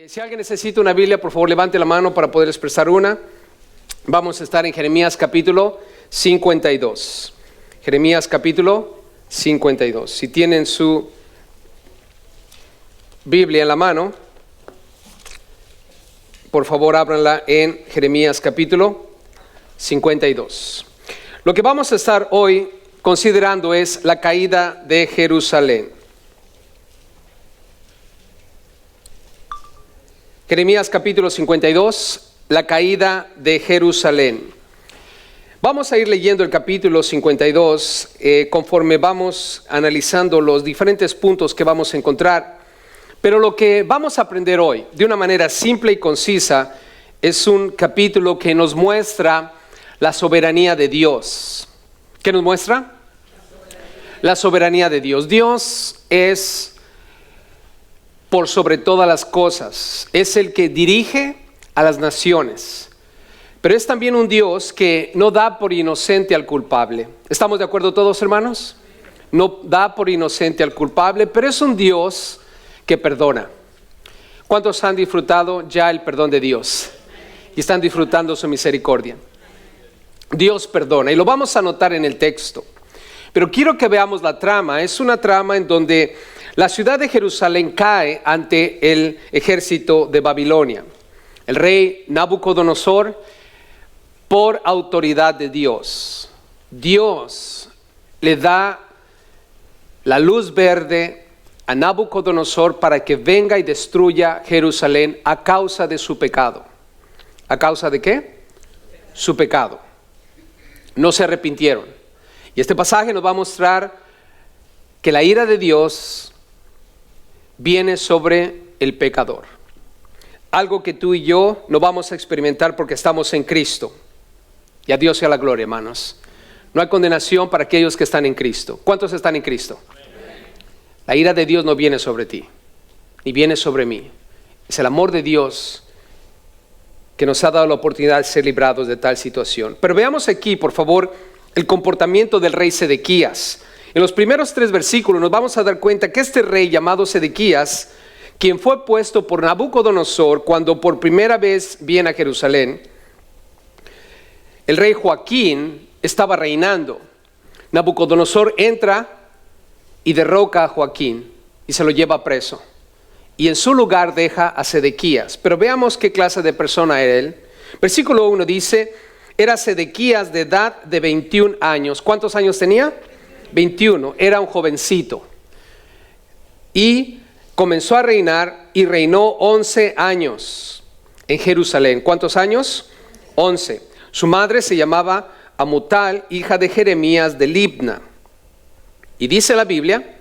Si alguien necesita una Biblia, por favor levante la mano para poder expresar una. Vamos a estar en Jeremías capítulo 52. Jeremías capítulo 52. Si tienen su Biblia en la mano, por favor ábranla en Jeremías capítulo 52. Lo que vamos a estar hoy considerando es la caída de Jerusalén. Jeremías capítulo 52, la caída de Jerusalén. Vamos a ir leyendo el capítulo 52 conforme vamos analizando los diferentes puntos que vamos a encontrar. Pero lo que vamos a aprender hoy, de una manera simple y concisa, es un capítulo que nos muestra la soberanía de Dios. ¿Qué nos muestra? La soberanía de Dios. Dios es por sobre todas las cosas, es el que dirige a las naciones, pero es también un Dios que no da por inocente al culpable. ¿Estamos de acuerdo todos, hermanos? No da por inocente al culpable, pero es un Dios que perdona. ¿Cuántos han disfrutado ya el perdón de Dios? Y están disfrutando su misericordia. Dios perdona, y lo vamos a notar en el texto. Pero quiero que veamos la trama. Es una trama en donde la ciudad de Jerusalén cae ante el ejército de Babilonia. El rey Nabucodonosor, por autoridad de Dios, Dios le da la luz verde a Nabucodonosor para que venga y destruya Jerusalén a causa de su pecado. ¿A causa de qué? Su pecado. No se arrepintieron. Y este pasaje nos va a mostrar que la ira de Dios viene sobre el pecador. Algo que tú y yo no vamos a experimentar porque estamos en Cristo. Y a Dios sea la gloria, hermanos. No hay condenación para aquellos que están en Cristo. ¿Cuántos están en Cristo? La ira de Dios no viene sobre ti, ni viene sobre mí. Es el amor de Dios que nos ha dado la oportunidad de ser librados de tal situación. Pero veamos aquí, por favor, el comportamiento del rey Sedequías. En los primeros 3 versículos nos vamos a dar cuenta que este rey llamado Sedequías, quien fue puesto por Nabucodonosor cuando por primera vez viene a Jerusalén, el rey Joaquín estaba reinando. Nabucodonosor entra y derroca a Joaquín y se lo lleva preso. Y en su lugar deja a Sedequías. Pero veamos qué clase de persona era él. Versículo 1 dice: era Sedequías de edad de 21 años. ¿Cuántos años tenía? 21. Era un jovencito. Y comenzó a reinar y reinó 11 años en Jerusalén. ¿Cuántos años? 11. Su madre se llamaba Amutal, hija de Jeremías de Libna. Y dice la Biblia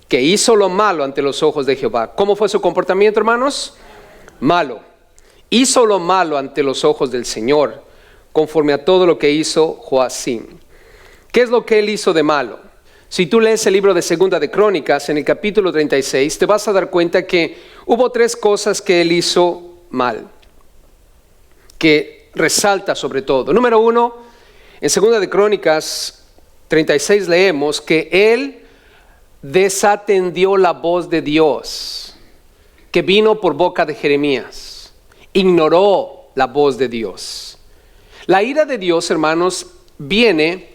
que hizo lo malo ante los ojos de Jehová. ¿Cómo fue su comportamiento, hermanos? Malo. Hizo lo malo ante los ojos del Señor, conforme a todo lo que hizo Joacim. ¿Qué es lo que él hizo de malo? Si tú lees el libro de Segunda de Crónicas, en el capítulo 36, te vas a dar cuenta que hubo 3 cosas que él hizo mal, que resalta sobre todo. Número 1, en Segunda de Crónicas 36 leemos que él desatendió la voz de Dios, que vino por boca de Jeremías. Ignoró la voz de Dios. La ira de Dios, hermanos, viene,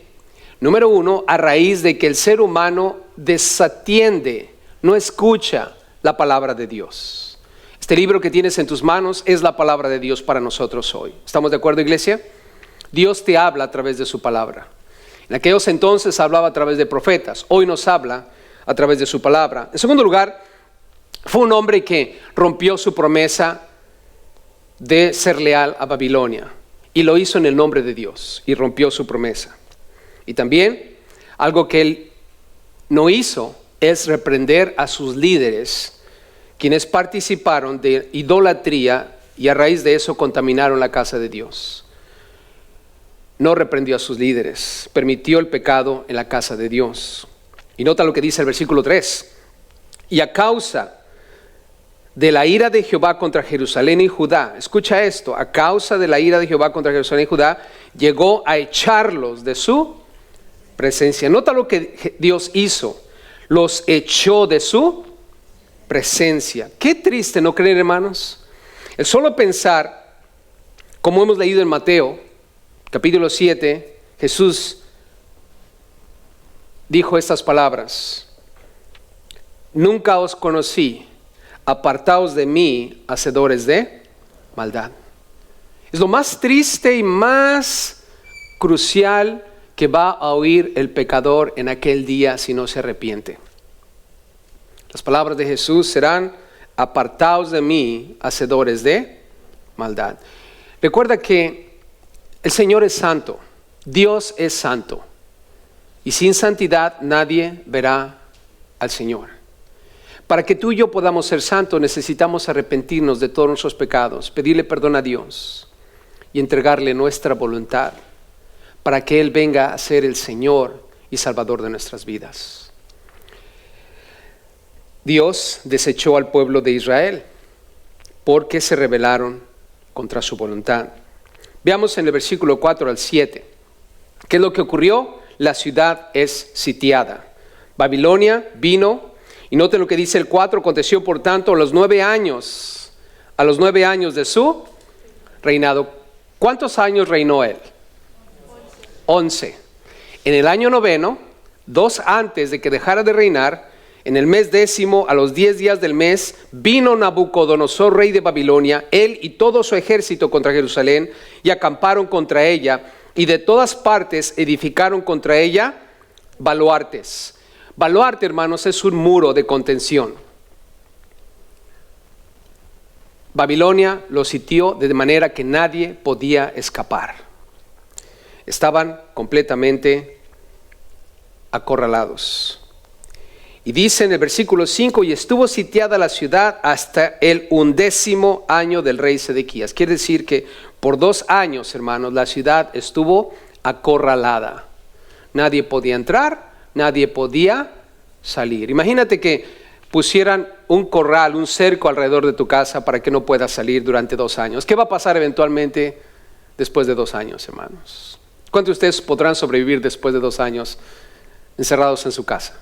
número 1, a raíz de que el ser humano desatiende, no escucha la palabra de Dios. Este libro que tienes en tus manos es la palabra de Dios para nosotros hoy. ¿Estamos de acuerdo, iglesia? Dios te habla a través de su palabra. En aquellos entonces hablaba a través de profetas. Hoy nos habla a través de su palabra. En segundo lugar, fue un hombre que rompió su promesa de ser leal a Babilonia. Y lo hizo en el nombre de Dios. Y rompió su promesa. Y también, algo que él no hizo es reprender a sus líderes, quienes participaron de idolatría y a raíz de eso contaminaron la casa de Dios. No reprendió a sus líderes, permitió el pecado en la casa de Dios. Y nota lo que dice el versículo 3. Y a causa de la ira de Jehová contra Jerusalén y Judá, escucha esto, a causa de la ira de Jehová contra Jerusalén y Judá, llegó a echarlos de su presencia. Nota lo que Dios hizo, los echó de su presencia. Qué triste, ¿no creen, hermanos? El solo pensar, como hemos leído en Mateo, capítulo 7, Jesús dijo estas palabras: nunca os conocí, apartaos de mí, hacedores de maldad. Es lo más triste y más crucial que va a oír el pecador en aquel día si no se arrepiente. Las palabras de Jesús serán: apartaos de mí, hacedores de maldad. Recuerda que el Señor es santo, Dios es santo, y sin santidad nadie verá al Señor. Para que tú y yo podamos ser santos, necesitamos arrepentirnos de todos nuestros pecados, pedirle perdón a Dios y entregarle nuestra voluntad para que Él venga a ser el Señor y Salvador de nuestras vidas. Dios desechó al pueblo de Israel porque se rebelaron contra su voluntad. Veamos en el versículo 4 al 7. ¿Qué es lo que ocurrió? La ciudad es sitiada. Babilonia vino, y note lo que dice el 4: aconteció por tanto a los 9 años de su reinado. ¿Cuántos años reinó él? 11. En el año 9, 2 antes de que dejara de reinar, en el mes 10, a los 10 días del mes, vino Nabucodonosor, rey de Babilonia, él y todo su ejército contra Jerusalén, y acamparon contra ella, y de todas partes edificaron contra ella baluartes. Baluarte, hermanos, es un muro de contención. Babilonia lo sitió de manera que nadie podía escapar. Estaban completamente acorralados. Y dice en el versículo 5: y estuvo sitiada la ciudad hasta el 11º año del rey Sedequías. Quiere decir que por 2 años, hermanos, la ciudad estuvo acorralada. Nadie podía entrar, nadie podía salir. Imagínate que pusieran un corral, un cerco alrededor de tu casa para que no puedas salir durante 2 años. ¿Qué va a pasar eventualmente después de 2 años, hermanos? ¿Cuántos de ustedes podrán sobrevivir después de 2 años encerrados en su casa?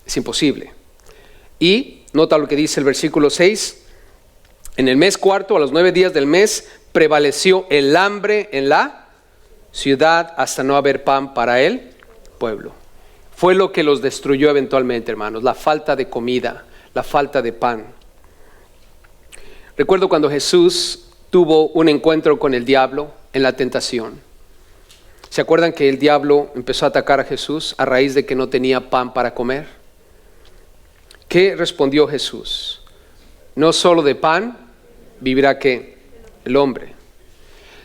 Es imposible. Y nota lo que dice el versículo 6: en el mes 4, a los 9 días del mes, prevaleció el hambre en la ciudad hasta no haber pan para el pueblo. Fue lo que los destruyó eventualmente, hermanos, la falta de comida, la falta de pan. Recuerdo cuando Jesús tuvo un encuentro con el diablo en la tentación. ¿Se acuerdan que el diablo empezó a atacar a Jesús a raíz de que no tenía pan para comer? ¿Qué respondió Jesús? No solo de pan vivirá ¿qué? El hombre.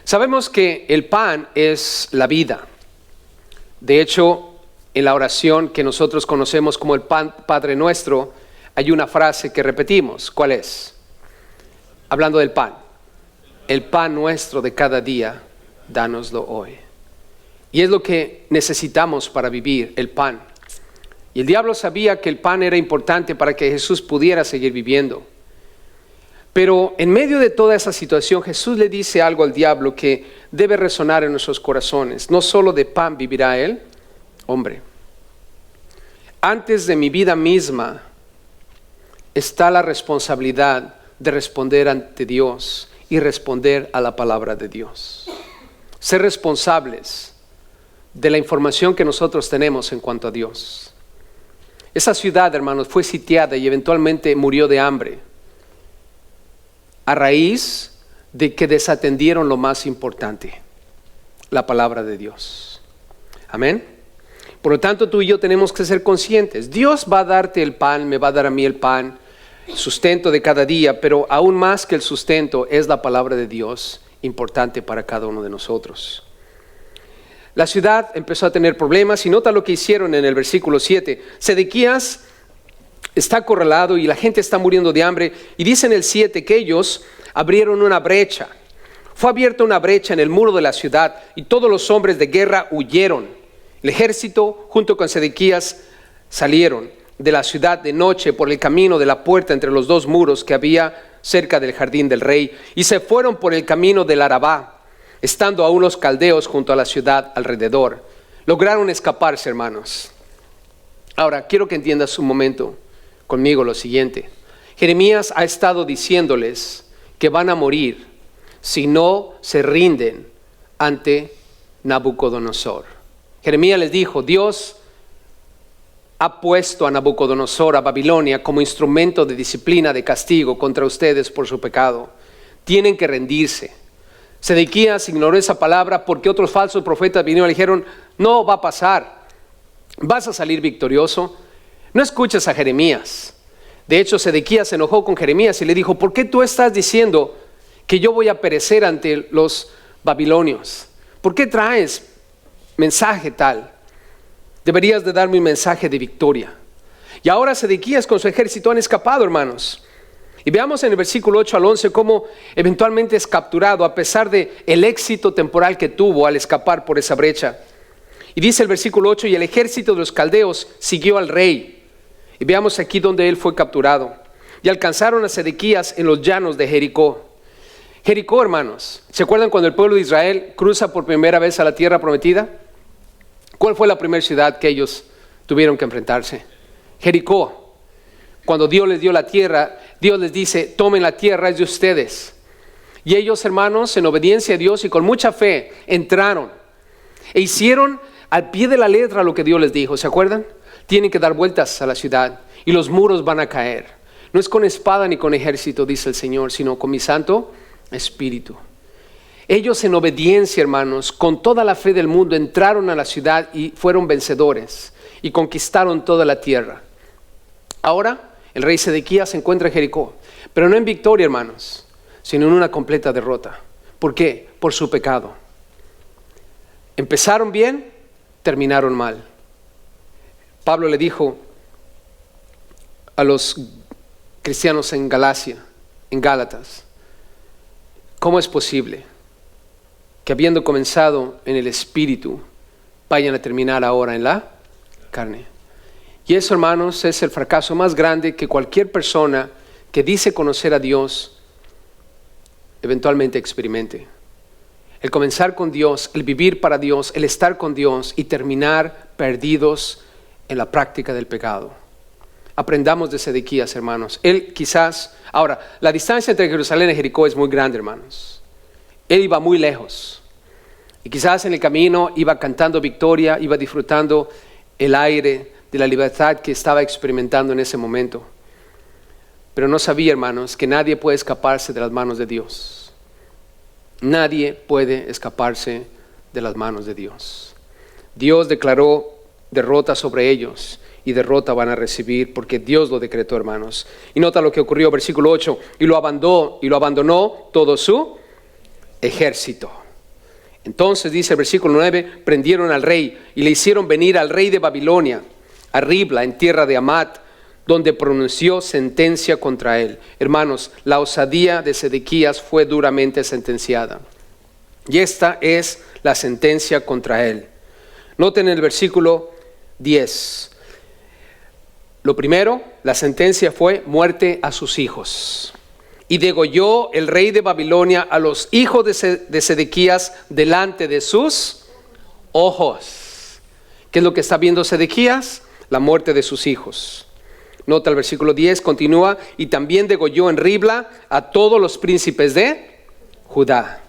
Sabemos que el pan es la vida. De hecho, en la oración que nosotros conocemos como el Padre Nuestro, hay una frase que repetimos. ¿Cuál es? Hablando del pan: el pan nuestro de cada día, dánoslo hoy. Y es lo que necesitamos para vivir, el pan. Y el diablo sabía que el pan era importante para que Jesús pudiera seguir viviendo. Pero en medio de toda esa situación, Jesús le dice algo al diablo que debe resonar en nuestros corazones. No solo de pan vivirá él, hombre. Antes de mi vida misma está la responsabilidad de responder ante Dios y responder a la palabra de Dios. Ser responsables de la información que nosotros tenemos en cuanto a Dios. Esa ciudad, hermanos, fue sitiada y eventualmente murió de hambre a raíz de que desatendieron lo más importante, la palabra de Dios. Amén. Por lo tanto, tú y yo tenemos que ser conscientes. Dios va a darte el pan, me va a dar a mí el pan, el sustento de cada día, pero aún más que el sustento es la palabra de Dios, importante para cada uno de nosotros. La ciudad empezó a tener problemas y nota lo que hicieron en el versículo 7. Sedequías está acorralado y la gente está muriendo de hambre, y dice en el 7 que ellos abrieron una brecha. Fue abierta una brecha en el muro de la ciudad y todos los hombres de guerra huyeron. El ejército junto con Sedequías salieron de la ciudad de noche por el camino de la puerta entre los 2 muros que había cerca del jardín del rey, y se fueron por el camino del Arabá, estando aún los caldeos junto a la ciudad alrededor. Lograron escaparse, hermanos. Ahora, quiero que entiendas un momento conmigo lo siguiente. Jeremías ha estado diciéndoles que van a morir si no se rinden ante Nabucodonosor. Jeremías les dijo, Dios ha puesto a Nabucodonosor, a Babilonia, como instrumento de disciplina, de castigo contra ustedes por su pecado. Tienen que rendirse. Sedequías ignoró esa palabra porque otros falsos profetas vinieron y le dijeron, no va a pasar, vas a salir victorioso. No escuches a Jeremías. De hecho, Sedequías se enojó con Jeremías y le dijo, ¿por qué tú estás diciendo que yo voy a perecer ante los babilonios? ¿Por qué traes mensaje tal? Deberías de darme un mensaje de victoria. Y ahora Sedequías con su ejército han escapado, hermanos. Y veamos en el versículo 8 al 11 cómo eventualmente es capturado a pesar de el éxito temporal que tuvo al escapar por esa brecha. Y dice el versículo 8, y el ejército de los caldeos siguió al rey. Y veamos aquí donde él fue capturado. Y alcanzaron a Sedequías en los llanos de Jericó. Jericó, hermanos, ¿se acuerdan cuando el pueblo de Israel cruza por primera vez a la tierra prometida? ¿Cuál fue la primera ciudad que ellos tuvieron que enfrentarse? Jericó. Cuando Dios les dio la tierra, Dios les dice, tomen la tierra, es de ustedes. Y ellos, hermanos, en obediencia a Dios y con mucha fe, entraron e hicieron al pie de la letra lo que Dios les dijo. ¿Se acuerdan? Tienen que dar vueltas a la ciudad y los muros van a caer. No es con espada ni con ejército, dice el Señor, sino con mi Santo Espíritu. Ellos en obediencia, hermanos, con toda la fe del mundo, entraron a la ciudad y fueron vencedores y conquistaron toda la tierra. Ahora, el rey Sedequías se encuentra en Jericó, pero no en victoria, hermanos, sino en una completa derrota. ¿Por qué? Por su pecado. Empezaron bien, terminaron mal. Pablo le dijo a los cristianos en Galacia, en Gálatas, ¿cómo es posible que habiendo comenzado en el espíritu, vayan a terminar ahora en la carne? Y eso, hermanos, es el fracaso más grande que cualquier persona que dice conocer a Dios eventualmente experimente. El comenzar con Dios, el vivir para Dios, el estar con Dios y terminar perdidos en la práctica del pecado. Aprendamos de Sedequías, hermanos. Él quizás, ahora, la distancia entre Jerusalén y Jericó es muy grande, hermanos. Él iba muy lejos y quizás en el camino iba cantando victoria, iba disfrutando el aire de la libertad que estaba experimentando en ese momento. Pero no sabía, hermanos, que nadie puede escaparse de las manos de Dios. Nadie puede escaparse de las manos de Dios. Dios declaró derrota sobre ellos y derrota van a recibir porque Dios lo decretó, hermanos. Y nota lo que ocurrió, versículo 8, y lo abandonó todo su ejército. Entonces dice el versículo 9, prendieron al rey y le hicieron venir al rey de Babilonia, a Ribla, en tierra de Amat, donde pronunció sentencia contra él. Hermanos, la osadía de Sedequías fue duramente sentenciada. Y esta es la sentencia contra él. Noten el versículo 10. Lo primero, la sentencia fue muerte a sus hijos. Y degolló el rey de Babilonia a los hijos de Sedequías delante de sus ojos. ¿Qué es lo que está viendo Sedequías? La muerte de sus hijos. Nota el versículo 10, continúa, y también degolló en Ribla a todos los príncipes de Judá.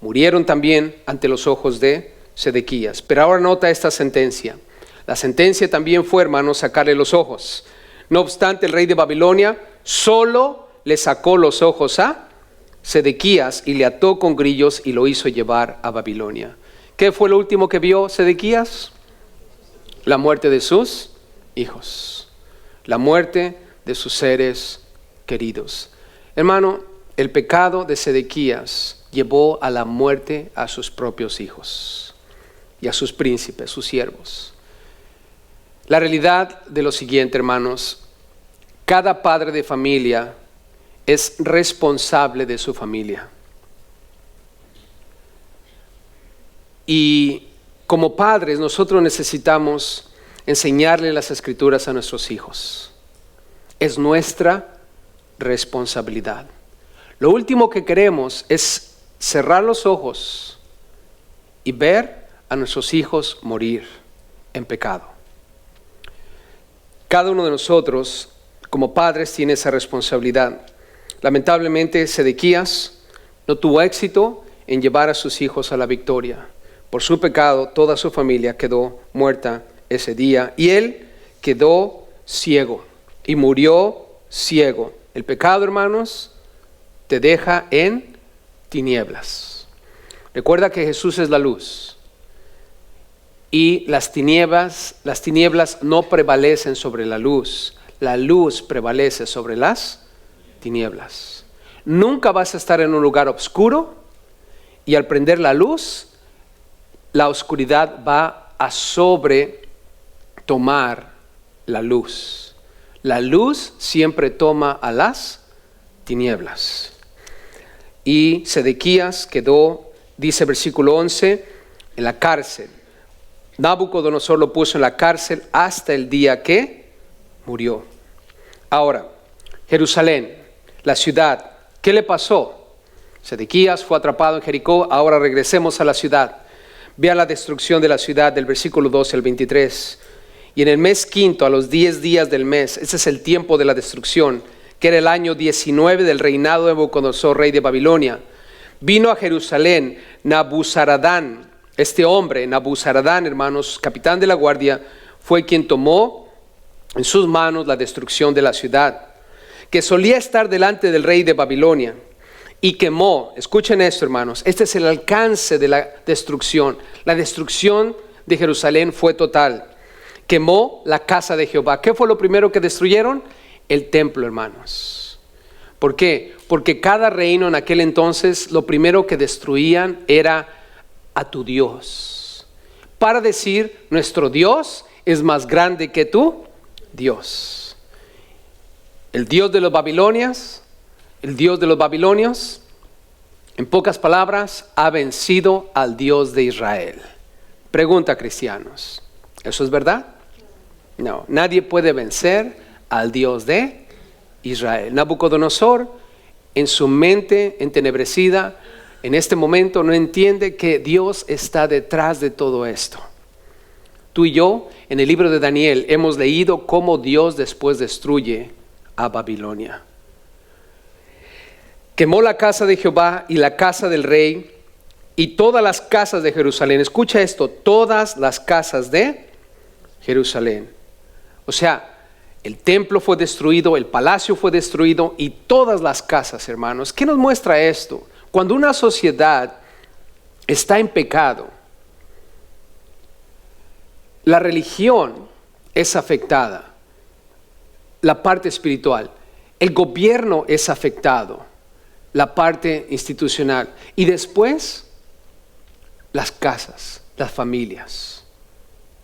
Murieron también ante los ojos de Sedequías. Pero ahora nota esta sentencia. La sentencia también fue, hermanos, sacarle los ojos. No obstante, el rey de Babilonia solo le sacó los ojos a Sedequías y le ató con grillos y lo hizo llevar a Babilonia. ¿Qué fue lo último que vio Sedequías? La muerte de sus hijos. La muerte de sus seres queridos. Hermano, el pecado de Sedequías llevó a la muerte a sus propios hijos y a sus príncipes, sus siervos. La realidad de lo siguiente, hermanos, cada padre de familia es responsable de su familia. Y como padres nosotros necesitamos enseñarle las escrituras a nuestros hijos. Es nuestra responsabilidad. Lo último que queremos es cerrar los ojos y ver a nuestros hijos morir en pecado. Cada uno de nosotros como padres tiene esa responsabilidad. Lamentablemente, Sedequías no tuvo éxito en llevar a sus hijos a la victoria. Por su pecado, toda su familia quedó muerta ese día y él quedó ciego y murió ciego. El pecado, hermanos, te deja en tinieblas. Recuerda que Jesús es la luz y las tinieblas no prevalecen sobre la luz prevalece sobre las tinieblas. Nunca vas a estar en un lugar oscuro y al prender la luz, la oscuridad va a tomar la luz. La luz siempre toma a las tinieblas. Y Sedequías quedó, dice versículo 11, en la cárcel. Nabucodonosor lo puso en la cárcel hasta el día que murió. Ahora, Jerusalén, la ciudad, ¿qué le pasó? Sedequías fue atrapado en Jericó. Ahora regresemos a la ciudad. Vea la destrucción de la ciudad del versículo 12 al 23. Y en el mes quinto, a los 10 días del mes, ese es el tiempo de la destrucción, que era el año 19 del reinado de Nabucodonosor, rey de Babilonia, vino a Jerusalén Nabuzaradán. Este hombre, Nabuzaradán, hermanos, capitán de la guardia, fue quien tomó en sus manos la destrucción de la ciudad, que solía estar delante del rey de Babilonia, y quemó. Escuchen esto, hermanos, este es el alcance de la destrucción. La destrucción de Jerusalén fue total. Quemó la casa de Jehová. ¿Qué fue lo primero que destruyeron? El templo, hermanos. ¿Por qué? Porque cada reino en aquel entonces lo primero que destruían era a tu Dios, para decir, nuestro Dios es más grande que tu Dios. El Dios de los babilonios, en pocas palabras, ha vencido al Dios de Israel. Pregunta, cristianos, ¿eso es verdad? No, nadie puede vencer al Dios de Israel. Nabucodonosor, en su mente entenebrecida, en este momento no entiende que Dios está detrás de todo esto. Tú y yo, en el libro de Daniel, hemos leído cómo Dios después destruye a Babilonia. Quemó la casa de Jehová y la casa del rey y todas las casas de Jerusalén. Escucha esto, todas las casas de Jerusalén. O sea, el templo fue destruido, el palacio fue destruido y todas las casas, hermanos. ¿Qué nos muestra esto? Cuando una sociedad está en pecado, la religión es afectada, la parte espiritual, el gobierno es afectado, la parte institucional, y después las casas, las familias,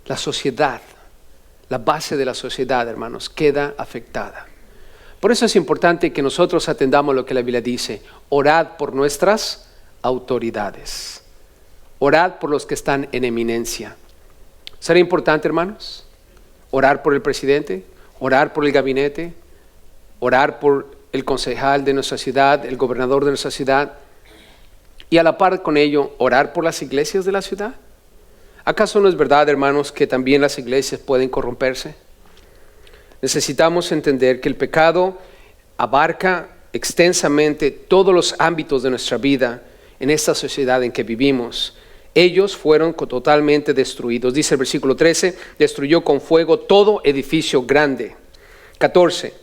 la sociedad, la base de la sociedad, hermanos, queda afectada. Por eso es importante que nosotros atendamos lo que la Biblia dice: orad por nuestras autoridades, orad por los que están en eminencia. ¿Será importante, hermanos? Orar por el presidente, orar por el gabinete, orar por el concejal de nuestra ciudad, el gobernador de nuestra ciudad, y a la par con ello, orar por las iglesias de la ciudad. ¿Acaso no es verdad, hermanos, que también las iglesias pueden corromperse? Necesitamos entender que el pecado abarca extensamente todos los ámbitos de nuestra vida en esta sociedad en que vivimos. Ellos fueron totalmente destruidos. Dice el versículo 13, destruyó con fuego todo edificio grande. 14,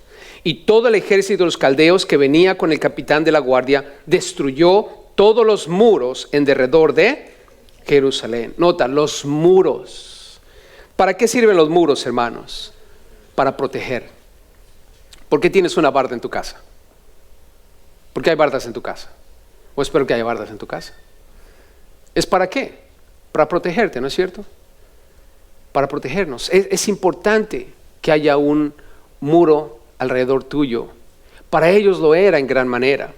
y todo el ejército de los caldeos que venía con el capitán de la guardia destruyó todos los muros en derredor de Jerusalén. Nota, los muros. ¿Para qué sirven los muros, hermanos? Para proteger. ¿Por qué tienes una barda en tu casa? ¿Por qué hay bardas en tu casa? O espero que haya bardas en tu casa. ¿Es para qué? Para protegerte, ¿no es cierto? Para protegernos. Es importante que haya un muro alrededor tuyo. Para ellos lo era en gran manera.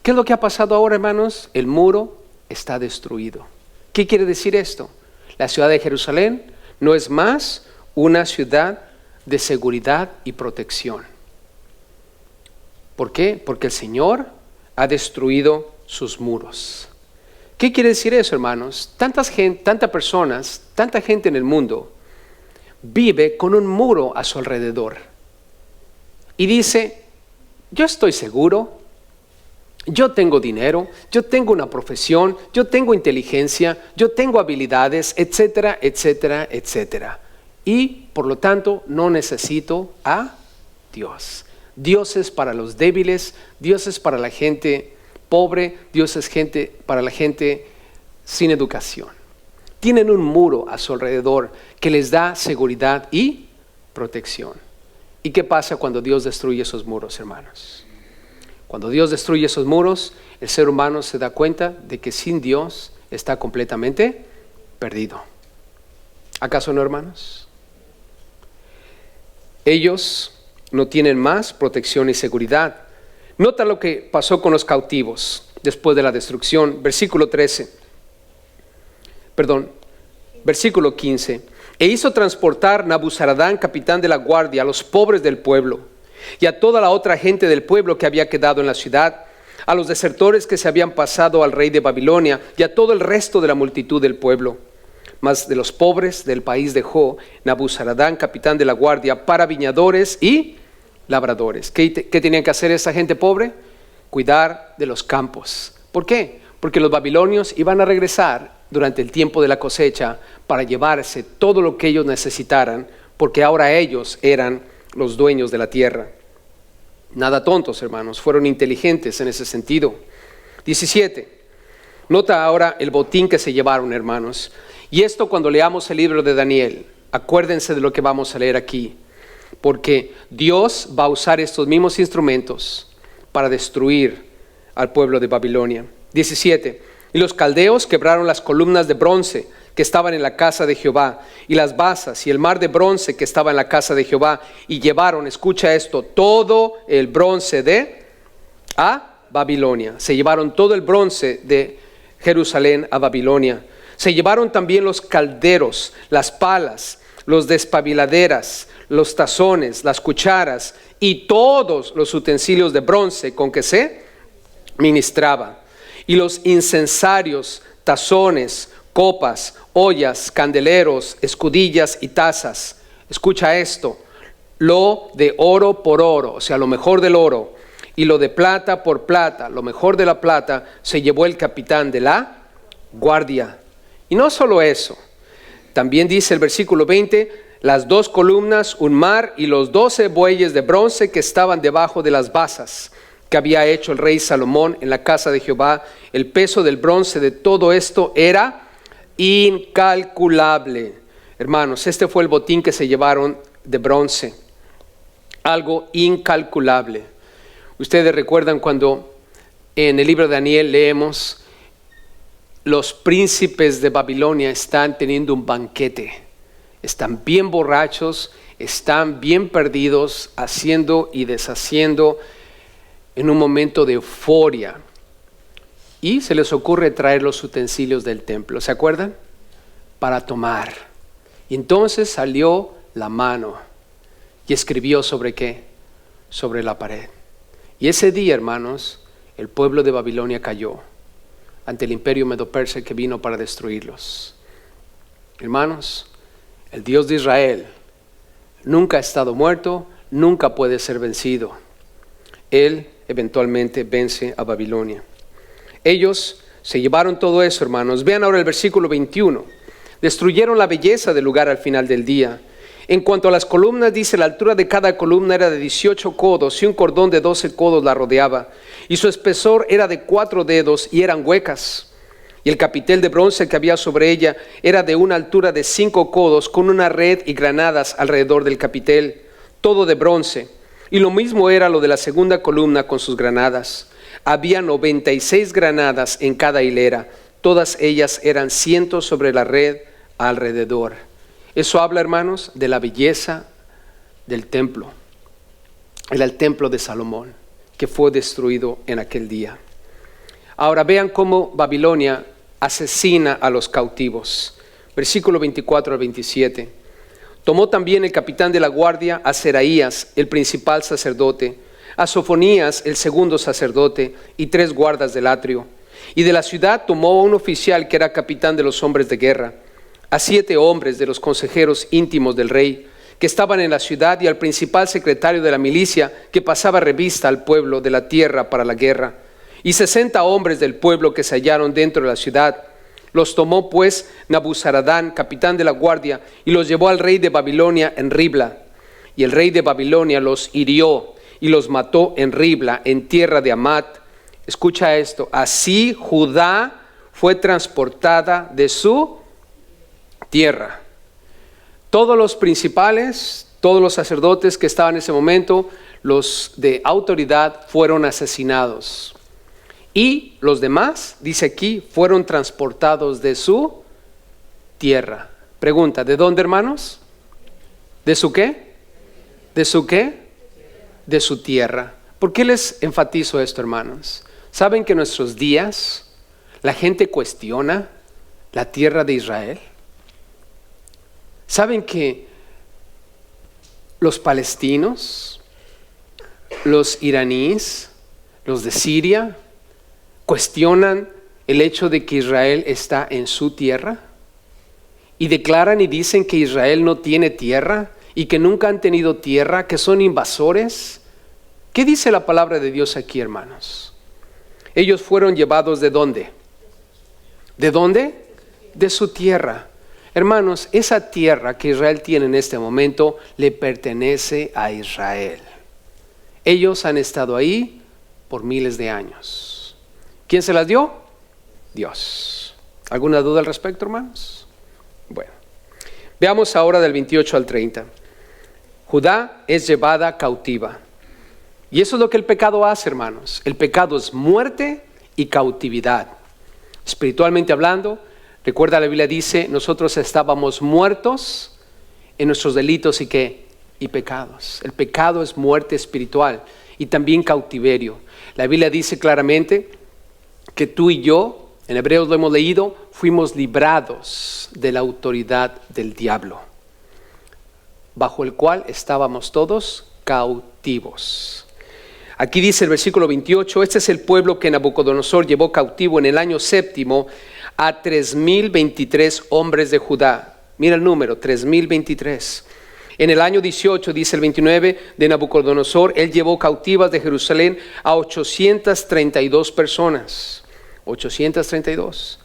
¿Qué es lo que ha pasado ahora, hermanos? El muro está destruido. ¿Qué quiere decir esto? La ciudad de Jerusalén no es más una ciudad de seguridad y protección. ¿Por qué? Porque el Señor ha destruido sus muros. ¿Qué quiere decir eso, hermanos? Tanta gente en el mundo vive con un muro a su alrededor. y dice, yo estoy seguro, yo tengo dinero, yo tengo una profesión, yo tengo inteligencia, yo tengo habilidades, etcétera, etcétera, etcétera. Y por lo tanto no necesito a Dios. Dios es para los débiles, Dios es para la gente pobre, Dios es para la gente sin educación. Tienen un muro a su alrededor que les da seguridad y protección. ¿Y qué pasa cuando Dios destruye esos muros, hermanos? Cuando Dios destruye esos muros, el ser humano se da cuenta de que sin Dios está completamente perdido. ¿Acaso no, hermanos? Ellos no tienen más protección y seguridad. Nota lo que pasó con los cautivos después de la destrucción. Versículo 15. E hizo transportar Nabuzaradán, capitán de la guardia, a los pobres del pueblo y a toda la otra gente del pueblo que había quedado en la ciudad, a los desertores que se habían pasado al rey de Babilonia y a todo el resto de la multitud del pueblo. Mas de los pobres del país dejó Nabuzaradán, capitán de la guardia, para viñadores y labradores. ¿Qué tenían que hacer esa gente pobre? Cuidar de los campos. ¿Por qué? Porque los babilonios iban a regresar durante el tiempo de la cosecha para llevarse todo lo que ellos necesitaran, porque ahora ellos eran los dueños de la tierra. Nada tontos, hermanos, fueron inteligentes en ese sentido. 17. Nota ahora el botín que se llevaron, hermanos. Y esto cuando leamos el libro de Daniel, acuérdense de lo que vamos a leer aquí, porque Dios va a usar estos mismos instrumentos para destruir al pueblo de Babilonia. 17. Y los caldeos quebraron las columnas de bronce que estaban en la casa de Jehová, y las basas y el mar de bronce que estaba en la casa de Jehová, y llevaron, escucha esto, todo el bronce a Babilonia. Se llevaron todo el bronce de Jerusalén a Babilonia. Se llevaron también los calderos, las palas, los despabiladeras, los tazones, las cucharas y todos los utensilios de bronce con que se ministraba, y los incensarios, tazones, copas, ollas, candeleros, escudillas y tazas. Escucha esto, lo de oro por oro, o sea, lo mejor del oro, y lo de plata por plata, lo mejor de la plata, se llevó el capitán de la guardia. Y no solo eso, también dice el versículo 20, las 2 columnas, un mar y los 12 bueyes de bronce que estaban debajo de las basas que había hecho el rey Salomón en la casa de Jehová. El peso del bronce de todo esto era incalculable. Hermanos, este fue el botín que se llevaron de bronce, algo incalculable. Ustedes recuerdan cuando en el libro de Daniel leemos, los príncipes de Babilonia están teniendo un banquete, están bien borrachos, están bien perdidos, haciendo y deshaciendo en un momento de euforia, y se les ocurre traer los utensilios del templo, ¿se acuerdan? Para tomar. Y entonces salió la mano y escribió ¿sobre qué? Sobre la pared. Y ese día, hermanos, el pueblo de Babilonia cayó ante el imperio medo-persa que vino para destruirlos. Hermanos, el Dios de Israel nunca ha estado muerto, nunca puede ser vencido. Él eventualmente vence a Babilonia. Ellos se llevaron todo eso, hermanos. Vean ahora el versículo 21. Destruyeron la belleza del lugar al final del día. En cuanto a las columnas, dice, la altura de cada columna era de 18 codos y un cordón de 12 codos la rodeaba. Y su espesor era de 4 dedos y eran huecas. Y el capitel de bronce que había sobre ella era de una altura de 5 codos, con una red y granadas alrededor del capitel, todo de bronce. Y lo mismo era lo de la segunda columna con sus granadas. Había 96 granadas en cada hilera, todas ellas eran cientos sobre la red alrededor. Eso habla, hermanos, de la belleza del templo. Era el templo de Salomón, que fue destruido en aquel día. Ahora vean cómo Babilonia asesina a los cautivos. Versículo 24 al 27. Tomó también el capitán de la guardia a Seraías, el principal sacerdote, a Sofonías, el segundo sacerdote, y 3 guardas del atrio. Y de la ciudad tomó a un oficial que era capitán de los hombres de guerra, a 7 hombres de los consejeros íntimos del rey, que estaban en la ciudad y al principal secretario de la milicia que pasaba revista al pueblo de la tierra para la guerra. Y 60 hombres del pueblo que se hallaron dentro de la ciudad. Los tomó pues Nabuzaradán, capitán de la guardia, y los llevó al rey de Babilonia en Ribla. Y el rey de Babilonia los hirió y los mató en Ribla, en tierra de Amat. Escucha esto: así Judá fue transportada de su tierra. Todos los principales, todos los sacerdotes que estaban en ese momento, los de autoridad, fueron asesinados. Y los demás, dice aquí, fueron transportados de su tierra. Pregunta, ¿de dónde, hermanos? ¿De su qué? ¿De su qué? De su tierra. ¿Por qué les enfatizo esto, hermanos? ¿Saben que en nuestros días la gente cuestiona la tierra de Israel? ¿Saben que los palestinos, los iraníes, los de Siria, cuestionan el hecho de que Israel está en su tierra? Y declaran y dicen que Israel no tiene tierra y que nunca han tenido tierra, que son invasores. ¿Qué dice la palabra de Dios aquí, hermanos? Ellos fueron llevados ¿de dónde? ¿De dónde? De su tierra. Hermanos, esa tierra que Israel tiene en este momento le pertenece a Israel. Ellos han estado ahí por miles de años. ¿Quién se las dio? Dios. ¿Alguna duda al respecto, hermanos? Bueno, veamos ahora del 28 al 30. Judá es llevada cautiva. Y eso es lo que el pecado hace, hermanos. El pecado es muerte y cautividad. Espiritualmente hablando, recuerda, la Biblia dice, nosotros estábamos muertos en nuestros delitos y pecados. El pecado es muerte espiritual y también cautiverio. La Biblia dice claramente que tú y yo, en Hebreos lo hemos leído, fuimos librados de la autoridad del diablo, bajo el cual estábamos todos cautivos. Aquí dice el versículo 28, este es el pueblo que Nabucodonosor llevó cautivo en el año séptimo a 3,023 hombres de Judá. Mira el número, 3,023. En el año 18, dice el 29 de Nabucodonosor, él llevó cautivas de Jerusalén a 832 personas. 832.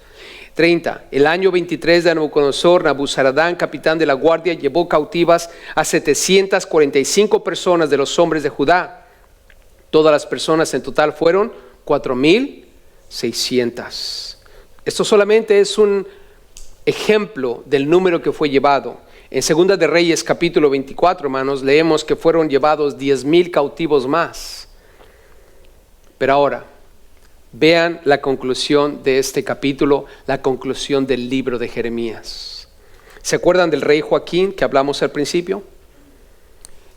30. El año 23 de Nabucodonosor, Nabuzaradán, capitán de la guardia, llevó cautivas a 745 personas de los hombres de Judá. Todas las personas en total fueron 4,600. Esto solamente es un ejemplo del número que fue llevado. En Segunda de Reyes, capítulo 24, hermanos, leemos que fueron llevados 10,000 cautivos más. Pero ahora, vean la conclusión de este capítulo, la conclusión del libro de Jeremías. ¿Se acuerdan del rey Joaquín que hablamos al principio?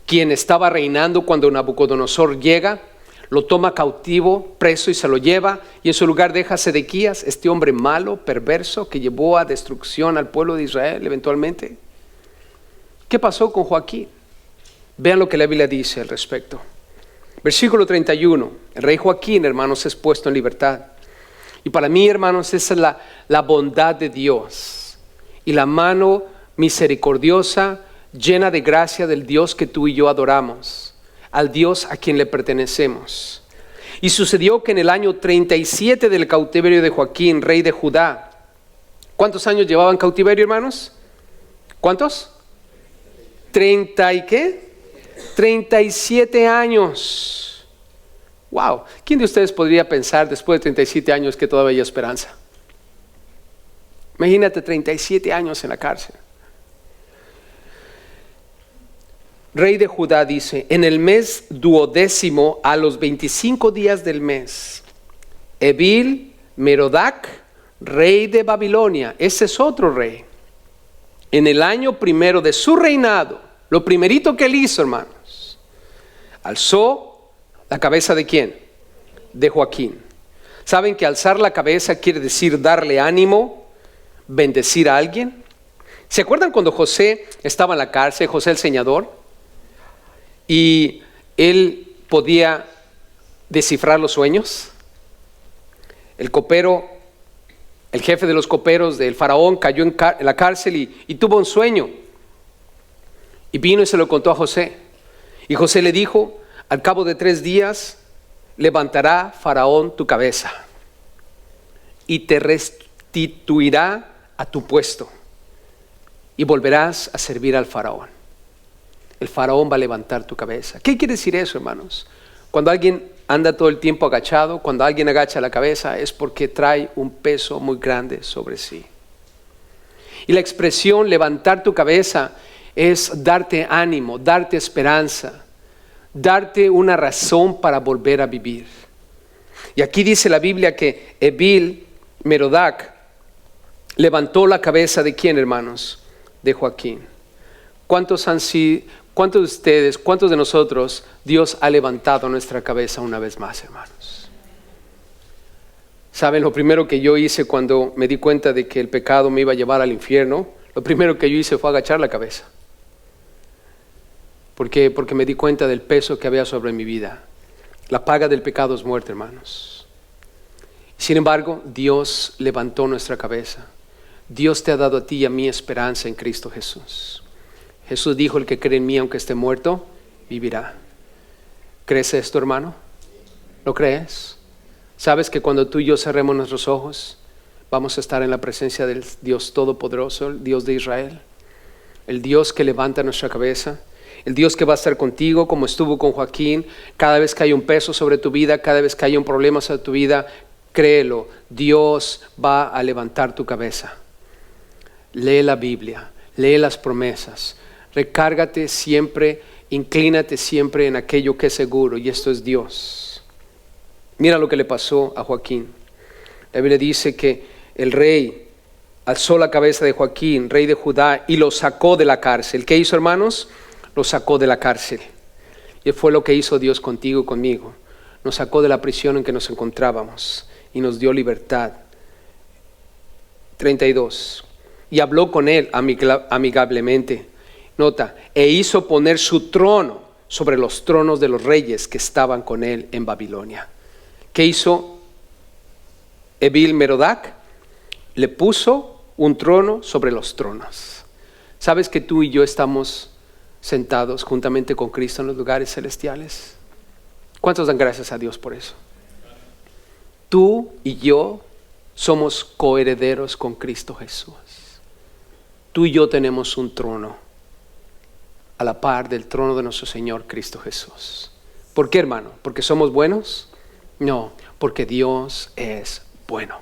Quien estaba reinando cuando Nabucodonosor llega, lo toma cautivo, preso, y se lo lleva, y en su lugar deja a Sedequías, este hombre malo, perverso, que llevó a destrucción al pueblo de Israel eventualmente. ¿Qué pasó con Joaquín? Vean lo que la Biblia dice al respecto. Versículo 31, el rey Joaquín, hermanos, es puesto en libertad. Y para mí, hermanos, esa es la bondad de Dios y la mano misericordiosa, llena de gracia del Dios que tú y yo adoramos, al Dios a quien le pertenecemos. Y sucedió que en el año 37 del cautiverio de Joaquín, rey de Judá, ¿cuántos años llevaban cautiverio, hermanos? ¿Cuántos? 37 años. Wow. ¿Quién de ustedes podría pensar después de 37 años que todavía hay esperanza? Imagínate 37 años en la cárcel. Rey de Judá dice, en el mes 12º, a los 25 días del mes, Evil Merodac, rey de Babilonia, ese es otro rey, en el año primero de su reinado, lo primerito que él hizo, hermanos, alzó la cabeza ¿de quién? De Joaquín. ¿Saben que alzar la cabeza quiere decir darle ánimo, bendecir a alguien? ¿Se acuerdan cuando José estaba en la cárcel, José el señador? Y él podía descifrar los sueños. El copero, el jefe de los coperos del faraón, cayó en la cárcel y tuvo un sueño. Y vino y se lo contó a José. Y José le dijo, al cabo de 3 días levantará Faraón tu cabeza y te restituirá a tu puesto y volverás a servir al Faraón. El Faraón va a levantar tu cabeza. ¿Qué quiere decir eso, hermanos? Cuando alguien anda todo el tiempo agachado, cuando alguien agacha la cabeza, es porque trae un peso muy grande sobre sí. Y la expresión levantar tu cabeza es darte ánimo, darte esperanza, darte una razón para volver a vivir. Y aquí dice la Biblia que Evil Merodach levantó la cabeza de ¿quién, hermanos? De Joaquín. ¿Cuántos de ustedes, cuántos de nosotros Dios ha levantado nuestra cabeza una vez más, hermanos? ¿Saben? Lo primero que yo hice cuando me di cuenta de que el pecado me iba a llevar al infierno, lo primero que yo hice fue agachar la cabeza. ¿Por qué? Porque me di cuenta del peso que había sobre mi vida. La paga del pecado es muerte, hermanos. Sin embargo, Dios levantó nuestra cabeza. Dios te ha dado a ti y a mí esperanza en Cristo Jesús. Jesús dijo, el que cree en mí, aunque esté muerto, vivirá. ¿Crees esto, hermano? ¿Lo crees? ¿Sabes que cuando tú y yo cerremos nuestros ojos, vamos a estar en la presencia del Dios Todopoderoso, el Dios de Israel? El Dios que levanta nuestra cabeza. El Dios que va a estar contigo como estuvo con Joaquín. Cada vez que hay un peso sobre tu vida, cada vez que hay un problema sobre tu vida, créelo, Dios va a levantar tu cabeza. Lee la Biblia, lee las promesas, recárgate siempre, inclínate siempre en aquello que es seguro, y esto es Dios. Mira lo que le pasó a Joaquín. La Biblia dice que el rey alzó la cabeza de Joaquín, rey de Judá, y lo sacó de la cárcel. ¿Qué hizo, hermanos? Lo sacó de la cárcel. Y fue lo que hizo Dios contigo, conmigo. Nos sacó de la prisión en que nos encontrábamos y nos dio libertad. 32. Y habló con él amigablemente. Nota, e hizo poner su trono sobre los tronos de los reyes que estaban con él en Babilonia. ¿Qué hizo Evil Merodach? Le puso un trono sobre los tronos. ¿Sabes que tú y yo estamos sentados juntamente con Cristo en los lugares celestiales? ¿Cuántos dan gracias a Dios por eso? Tú y yo somos coherederos con Cristo Jesús. Tú y yo tenemos un trono a la par del trono de nuestro Señor Cristo Jesús. ¿Por qué, hermano? ¿Porque somos buenos? No, porque Dios es bueno.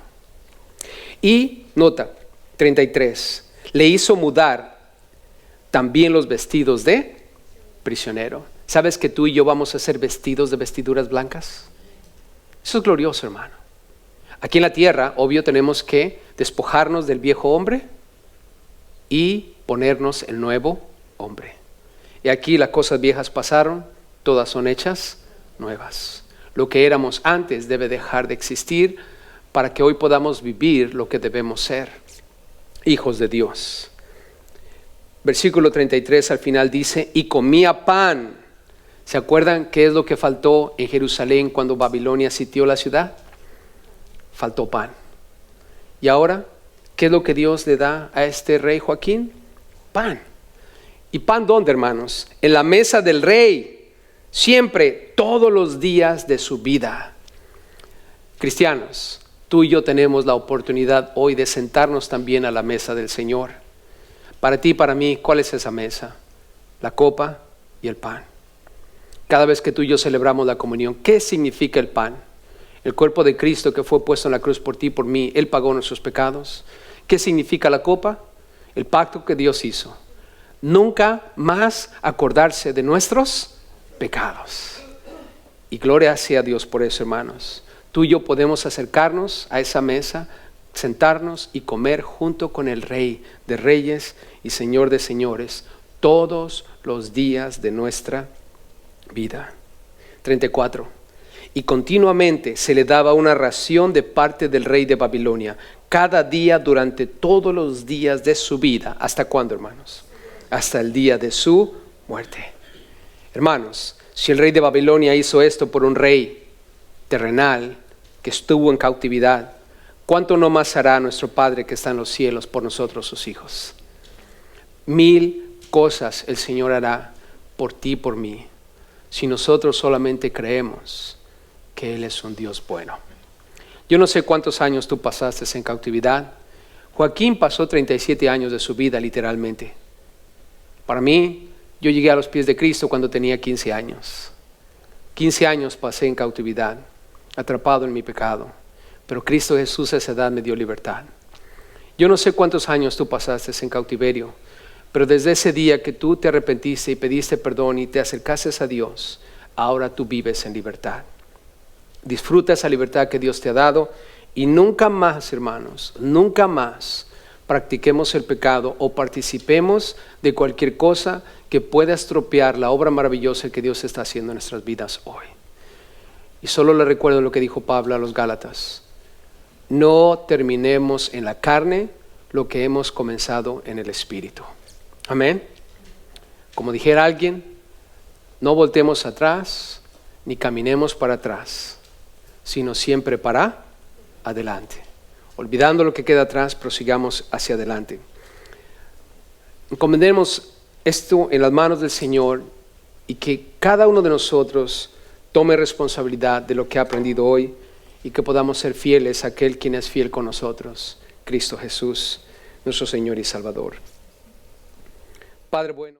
Y nota, 33, le hizo mudar también los vestidos de prisionero. ¿Sabes que tú y yo vamos a ser vestidos de vestiduras blancas? Eso es glorioso, hermano. Aquí en la tierra, obvio, tenemos que despojarnos del viejo hombre y ponernos el nuevo hombre. Y aquí las cosas viejas pasaron, todas son hechas nuevas. Lo que éramos antes debe dejar de existir para que hoy podamos vivir lo que debemos ser, hijos de Dios. Versículo 33 al final dice, y comía pan. ¿Se acuerdan qué es lo que faltó en Jerusalén cuando Babilonia sitió la ciudad? Faltó pan. Y ahora, ¿qué es lo que Dios le da a este rey Joaquín? Pan. ¿Y pan dónde, hermanos? En la mesa del rey, siempre, todos los días de su vida. Cristianos, tú y yo tenemos la oportunidad hoy de sentarnos también a la mesa del Señor. Para ti y para mí, ¿cuál es esa mesa? La copa y el pan. Cada vez que tú y yo celebramos la comunión, ¿qué significa el pan? El cuerpo de Cristo que fue puesto en la cruz por ti y por mí, Él pagó nuestros pecados. ¿Qué significa la copa? El pacto que Dios hizo. Nunca más acordarse de nuestros pecados. Y gloria sea a Dios por eso, hermanos. Tú y yo podemos acercarnos a esa mesa, sentarnos y comer junto con el Rey de Reyes y Señor de Señores todos los días de nuestra vida. 34. Y continuamente se le daba una ración de parte del rey de Babilonia, cada día durante todos los días de su vida. ¿Hasta cuándo, hermanos? Hasta el día de su muerte. Hermanos, si el rey de Babilonia hizo esto por un rey terrenal que estuvo en cautividad, ¿cuánto no más hará nuestro Padre que está en los cielos por nosotros, sus hijos? 1000 cosas el Señor hará por ti y por mí, si nosotros solamente creemos que Él es un Dios bueno. Yo no sé cuántos años tú pasaste en cautividad. Joaquín pasó 37 años de su vida literalmente. Para mí, yo llegué a los pies de Cristo cuando tenía 15 años. 15 años pasé en cautividad, atrapado en mi pecado. Pero Cristo Jesús a esa edad me dio libertad. Yo no sé cuántos años tú pasaste en cautiverio, pero desde ese día que tú te arrepentiste y pediste perdón y te acercaste a Dios, ahora tú vives en libertad. Disfruta esa libertad que Dios te ha dado y nunca más, hermanos, nunca más practiquemos el pecado o participemos de cualquier cosa que pueda estropear la obra maravillosa que Dios está haciendo en nuestras vidas hoy. Y solo le recuerdo lo que dijo Pablo a los Gálatas: no terminemos en la carne lo que hemos comenzado en el Espíritu. Amén. Como dijera alguien, no voltemos atrás ni caminemos para atrás, sino siempre para adelante. Olvidando lo que queda atrás, prosigamos hacia adelante. Encomendemos esto en las manos del Señor y que cada uno de nosotros tome responsabilidad de lo que ha aprendido hoy y que podamos ser fieles a aquel quien es fiel con nosotros, Cristo Jesús, nuestro Señor y Salvador. Padre bueno.